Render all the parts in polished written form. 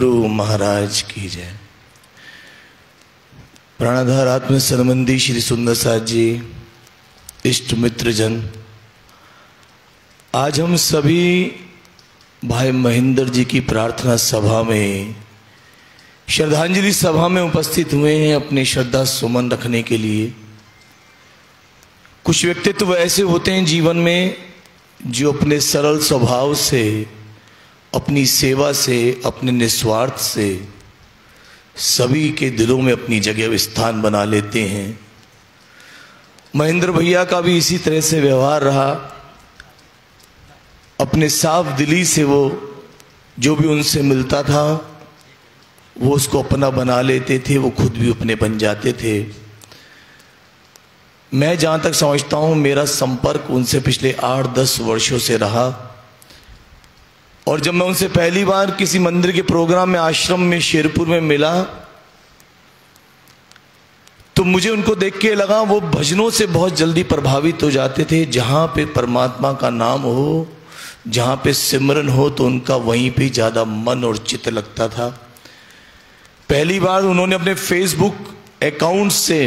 गुरु महाराज की जय। प्राणाधार आत्म संबंधी श्री सुंदर साथ जी, इष्ट मित्र जन, आज हम सभी भाई महेंद्र जी की प्रार्थना सभा में, श्रद्धांजलि सभा में उपस्थित हुए हैं अपने श्रद्धा सुमन रखने के लिए। कुछ व्यक्तित्व ऐसे होते हैं जीवन में जो अपने सरल स्वभाव से, अपनी सेवा से, अपने निस्वार्थ से सभी के दिलों में अपनी जगह स्थान बना लेते हैं। महेंद्र भैया का भी इसी तरह से व्यवहार रहा। अपने साफ दिली से वो जो भी उनसे मिलता था वो उसको अपना बना लेते थे, वो खुद भी अपने बन जाते थे। मैं जहां तक समझता हूं मेरा संपर्क उनसे पिछले 8-10 वर्षों से रहा, और जब मैं उनसे पहली बार किसी मंदिर के प्रोग्राम में आश्रम में शेरपुर में मिला तो मुझे उनको देख के लगा वो भजनों से बहुत जल्दी प्रभावित हो जाते थे। जहां पे परमात्मा का नाम हो, जहां पे सिमरन हो तो उनका वहीं पे ज्यादा मन और चित्त लगता था। पहली बार उन्होंने अपने फेसबुक अकाउंट से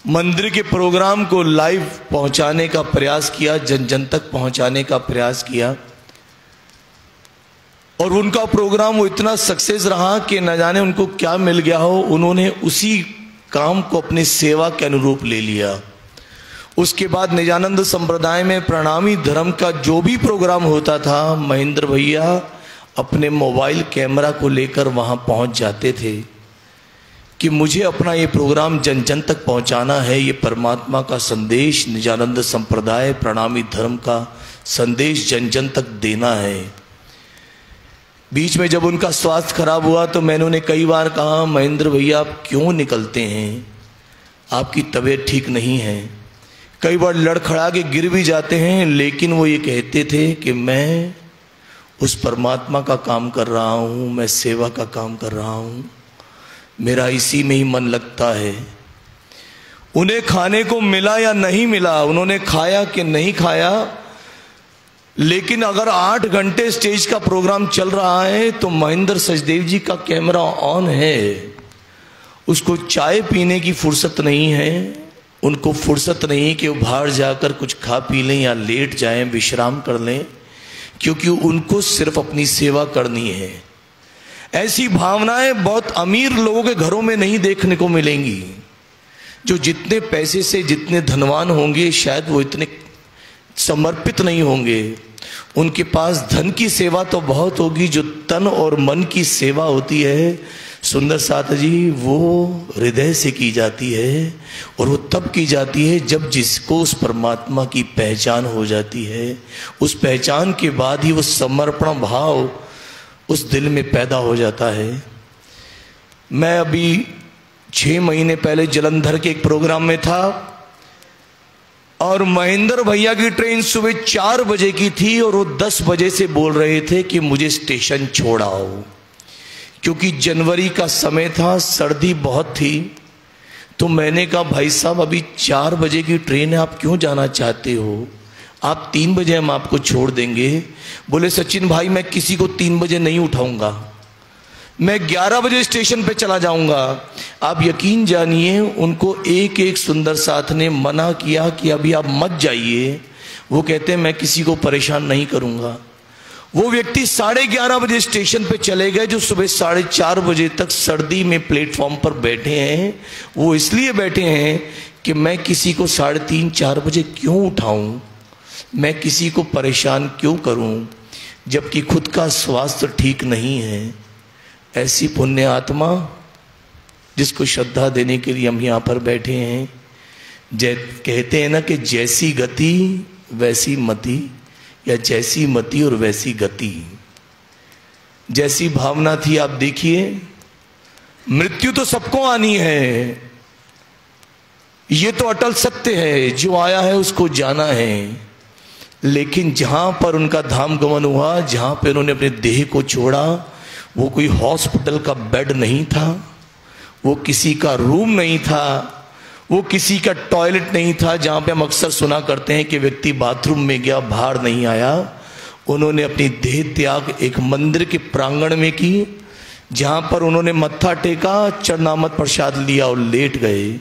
मंदिर के प्रोग्राम को लाइव पहुंचाने का प्रयास किया, जन जन तक पहुंचाने का प्रयास किया, और उनका प्रोग्राम वो इतना सक्सेस रहा कि न जाने उनको क्या मिल गया हो, उन्होंने उसी काम को अपनी सेवा के अनुरूप ले लिया। उसके बाद निजानंद संप्रदाय में प्रणामी धर्म का जो भी प्रोग्राम होता था, महेंद्र भैया अपने मोबाइल कैमरा को लेकर वहां पहुंच जाते थे कि मुझे अपना ये प्रोग्राम जन जन तक पहुंचाना है, ये परमात्मा का संदेश, निजानंद संप्रदाय प्रणामी धर्म का संदेश जन जन तक देना है। बीच में जब उनका स्वास्थ्य खराब हुआ तो मैंने उन्हें कई बार कहा, महेंद्र भैया आप क्यों निकलते हैं, आपकी तबीयत ठीक नहीं है। कई बार लड़खड़ा के गिर भी जाते हैं, लेकिन वो ये कहते थे कि मैं उस परमात्मा का काम कर रहा हूँ, मैं सेवा का काम कर रहा हूँ, मेरा इसी में ही मन लगता है। उन्हें खाने को मिला या नहीं मिला, उन्होंने खाया कि नहीं खाया, लेकिन अगर 8 घंटे स्टेज का प्रोग्राम चल रहा है तो महेंद्र सचदेव जी का कैमरा ऑन है। उसको चाय पीने की फुर्सत नहीं है, उनको फुर्सत नहीं कि वो बाहर जाकर कुछ खा पी लें या लेट जाएं, विश्राम कर लें, क्योंकि उनको सिर्फ अपनी सेवा करनी है। ऐसी भावनाएं बहुत अमीर लोगों के घरों में नहीं देखने को मिलेंगी। जो जितने पैसे से जितने धनवान होंगे शायद वो इतने समर्पित नहीं होंगे। उनके पास धन की सेवा तो बहुत होगी, जो तन और मन की सेवा होती है सुंदर साथ जी, वो हृदय से की जाती है, और वो तब की जाती है जब जिसको उस परमात्मा की पहचान हो जाती है। उस पहचान के बाद ही वो समर्पण भाव उस दिल में पैदा हो जाता है। मैं अभी 6 महीने पहले जलंधर के एक प्रोग्राम में था, और महेंद्र भैया की ट्रेन सुबह 4 बजे की थी, और वो 10 बजे से बोल रहे थे कि मुझे स्टेशन छोड़ाओ, क्योंकि जनवरी का समय था, सर्दी बहुत थी। तो मैंने कहा भाई साहब अभी 4 बजे की ट्रेन है, आप क्यों जाना चाहते हो, आप 3 बजे हम आपको छोड़ देंगे। बोले सचिन भाई मैं किसी को 3 बजे नहीं उठाऊंगा, मैं 11 बजे स्टेशन पे चला जाऊंगा। आप यकीन जानिए उनको एक एक सुंदर साथ ने मना किया कि अभी आप मत जाइए। वो कहते हैं मैं किसी को परेशान नहीं करूंगा। वो व्यक्ति 11:30 बजे स्टेशन पे चले गए, जो सुबह 4:30 बजे तक सर्दी में प्लेटफॉर्म पर बैठे हैं। वो इसलिए बैठे हैं कि मैं किसी को 3:30-4 बजे क्यों उठाऊं, मैं किसी को परेशान क्यों करूं, जबकि खुद का स्वास्थ्य ठीक नहीं है। ऐसी पुण्य आत्मा जिसको श्रद्धा देने के लिए हम यहाँ पर बैठे हैं, कहते हैं ना कि जैसी गति वैसी मति, या जैसी मति और वैसी गति। जैसी भावना थी, आप देखिए मृत्यु तो सबको आनी है, ये तो अटल सत्य है, जो आया है उसको जाना है। लेकिन जहां पर उनका धाम गमन हुआ, जहां पर उन्होंने अपने देह को छोड़ा, वो कोई हॉस्पिटल का बेड नहीं था, वो किसी का रूम नहीं था, वो किसी का टॉयलेट नहीं था जहां पे हम अक्सर सुना करते हैं कि व्यक्ति बाथरूम में गया बाहर नहीं आया। उन्होंने अपनी देह त्याग एक मंदिर के प्रांगण में की, जहां पर उन्होंने मत्था टेका, चरणामृत प्रसाद लिया और लेट गए।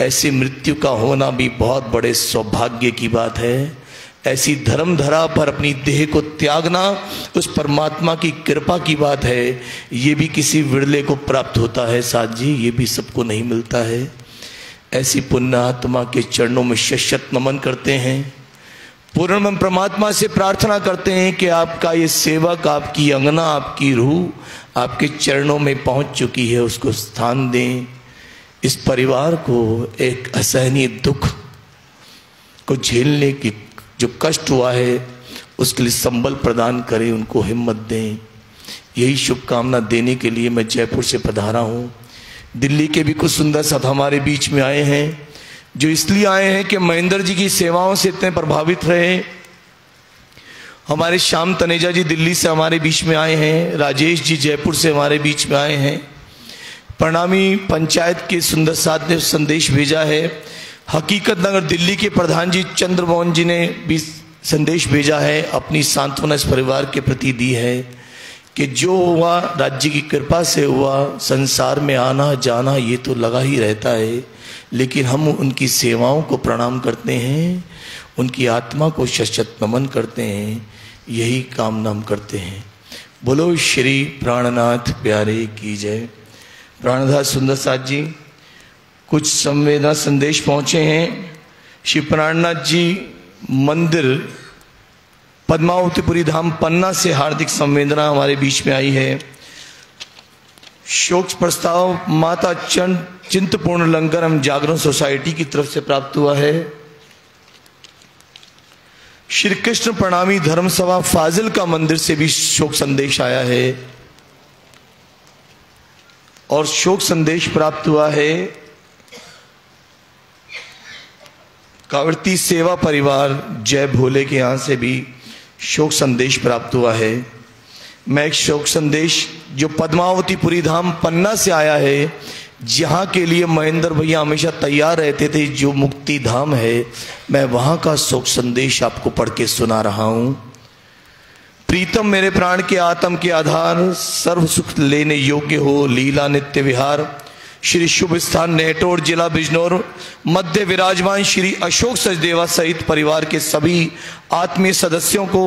ऐसी मृत्यु का होना भी बहुत बड़े सौभाग्य की बात है। ऐसी धर्मधरा पर अपनी देह को त्यागना उस परमात्मा की कृपा की बात है। ये भी किसी विरले को प्राप्त होता है साथ जी, ये भी सबको नहीं मिलता है। ऐसी पुण्य आत्मा के चरणों में शत नमन करते हैं। पूर्ण परमात्मा से प्रार्थना करते हैं कि आपका ये सेवक, आपकी अंगना, आपकी रूह आपके चरणों में पहुंच चुकी है, उसको स्थान दें। इस परिवार को एक असहनीय दुख को झेलने की जो कष्ट हुआ है उसके लिए संबल प्रदान करें, उनको हिम्मत दें। यही शुभकामना देने के लिए मैं जयपुर से पधारा हूँ। दिल्ली के भी कुछ सुंदर साथ हमारे बीच में आए हैं, जो इसलिए आए हैं कि महेंद्र जी की सेवाओं से इतने प्रभावित रहे। हमारे श्याम तनेजा जी दिल्ली से हमारे बीच में आए हैं, राजेश जी जयपुर से हमारे बीच में आए हैं। प्रणामी पंचायत के सुंदर साथ ने संदेश भेजा है। हकीकत नगर दिल्ली के प्रधान जी चंद्रमोहन जी ने भी संदेश भेजा है, अपनी सांत्वना इस परिवार के प्रति दी है कि जो हुआ राज्य की कृपा से हुआ। संसार में आना जाना ये तो लगा ही रहता है, लेकिन हम उनकी सेवाओं को प्रणाम करते हैं, उनकी आत्मा को शत नमन करते हैं। यही कामना हम करते हैं। बोलो श्री प्राणनाथ प्यारे की जय। प्राणदास सुंदर साथ जी कुछ संवेदना संदेश पहुंचे हैं। श्री प्राणनाथ जी मंदिर पद्मावतीपुरी धाम पन्ना से हार्दिक संवेदना हमारे बीच में आई है। शोक प्रस्ताव माता चिंतपूर्ण लंगर एवं जागरण सोसाइटी की तरफ से प्राप्त हुआ है। श्री कृष्ण प्रणामी धर्म सभा फाजिल का मंदिर से भी शोक संदेश आया है और शोक संदेश प्राप्त हुआ है कावर्ती सेवा परिवार जय भोले के यहाँ से भी शोक संदेश प्राप्त हुआ है। मैं एक शोक संदेश जो पद्मावतीपुरी धाम पन्ना से आया है, जहाँ के लिए महेंद्र भैया हमेशा तैयार रहते थे, जो मुक्ति धाम है, मैं वहाँ का शोक संदेश आपको पढ़ के सुना रहा हूँ। प्रीतम मेरे प्राण के आत्म के आधार, सर्व सुख लेने योग्य हो लीला नित्य विहार। श्री शुभ स्थान नेटोर जिला बिजनौर मध्य विराजमान श्री अशोक सचदेवा सहित परिवार के सभी आत्मीय सदस्यों को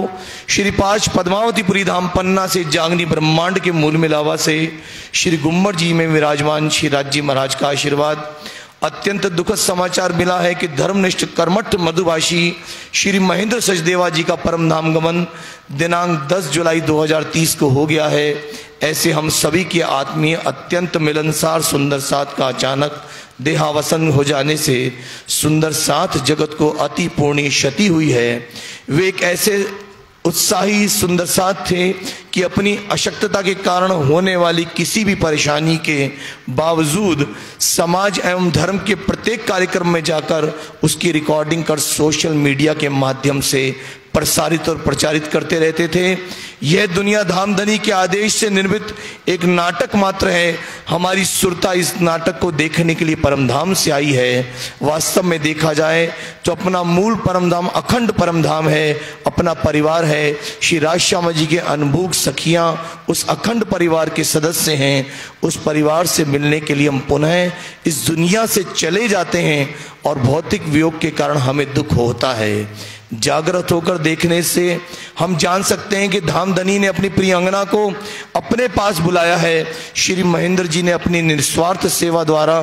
श्री पांच पद्मावतीपुरी धाम पन्ना से जागनी ब्रह्मांड के मूल मिलावा से श्री गुम्मर जी में विराजमान श्री राज्य महाराज का आशीर्वाद। अत्यंत दुखद समाचार मिला है कि धर्मनिष्ठ कर्मठ मधुभाषी श्री महेंद्र सचदेवा जी का परम धाम गमन दिनांक 10 जुलाई 2030 को हो गया है। ऐसे हम सभी के आत्मीय अत्यंत मिलनसार सुंदर साथ का अचानक देहावसन हो जाने से सुंदर साथ जगत को अति पूर्णी क्षति हुई है। वे एक ऐसे उत्साही सुंदर साथ थे कि अपनी अशक्तता के कारण होने वाली किसी भी परेशानी के बावजूद समाज एवं धर्म के प्रत्येक कार्यक्रम में जाकर उसकी रिकॉर्डिंग कर सोशल मीडिया के माध्यम से प्रसारित और प्रचारित करते रहते थे। यह दुनिया धामधनी के आदेश से निर्मित एक नाटक मात्र है। हमारी सुरता इस नाटक को देखने के लिए परमधाम से आई है। वास्तव में देखा जाए तो अपना मूल परमधाम अखंड परमधाम है, अपना परिवार है। श्री राजश्यामा जी के अनुभूख सखियां उस अखंड परिवार के सदस्य हैं। उस परिवार से मिलने के लिए हम पुनः इस दुनिया से चले जाते हैं और भौतिक वियोग के कारण हमें दुख होता है। जागृत होकर देखने से हम जान सकते हैं कि धामधनी ने अपनी प्रियंगना को अपने पास बुलाया है। श्री महेंद्र जी ने अपनी निस्वार्थ सेवा द्वारा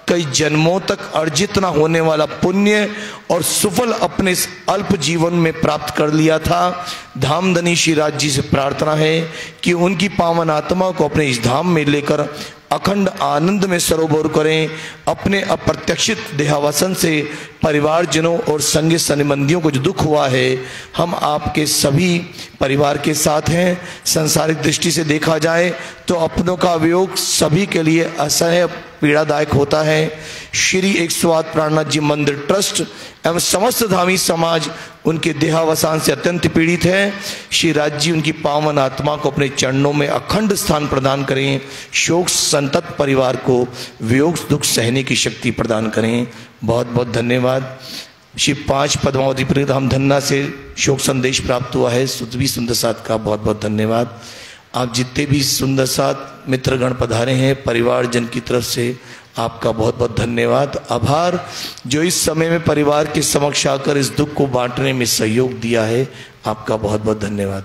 कई जन्मों तक अर्जित न होने वाला पुण्य और सुफल अपने अल्प जीवन में प्राप्त कर लिया था। धामधनी श्री राज जी से प्रार्थना है कि उनकी पावन आत्मा को अपने इस धाम में लेकर अखंड आनंद में सरोवर करें। अपने अप्रत्याशित देहावसन से परिवारजनों और संगी संबंधियों को जो दुख हुआ है, हम आपके सभी परिवार के साथ हैं। सांसारिक दृष्टि से देखा जाए तो अपनों का वियोग सभी के लिए असह्य पीड़ादायक होता है। श्री 108 प्राणनाथ जी मंदिर ट्रस्ट एवं समस्त धामी समाज उनके देहावसान से अत्यंत पीड़ित है। श्री राज जी उनकी पावन आत्मा को अपने चरणों में अखंड स्थान प्रदान करें। शोक संतप्त परिवार को वियोग दुख सहने की शक्ति प्रदान करें। बहुत बहुत धन्यवाद। श्री 5 पद्मावतीपुरी धाम धन्ना से शोक संदेश प्राप्त हुआ है। सुधवी सुंदर साथ का बहुत बहुत धन्यवाद। आप जितने भी सुंदर साथ मित्रगण पधारे हैं, परिवारजन की तरफ से आपका बहुत बहुत धन्यवाद, आभार। जो इस समय में परिवार के समक्ष आकर इस दुख को बांटने में सहयोग दिया है, आपका बहुत बहुत धन्यवाद।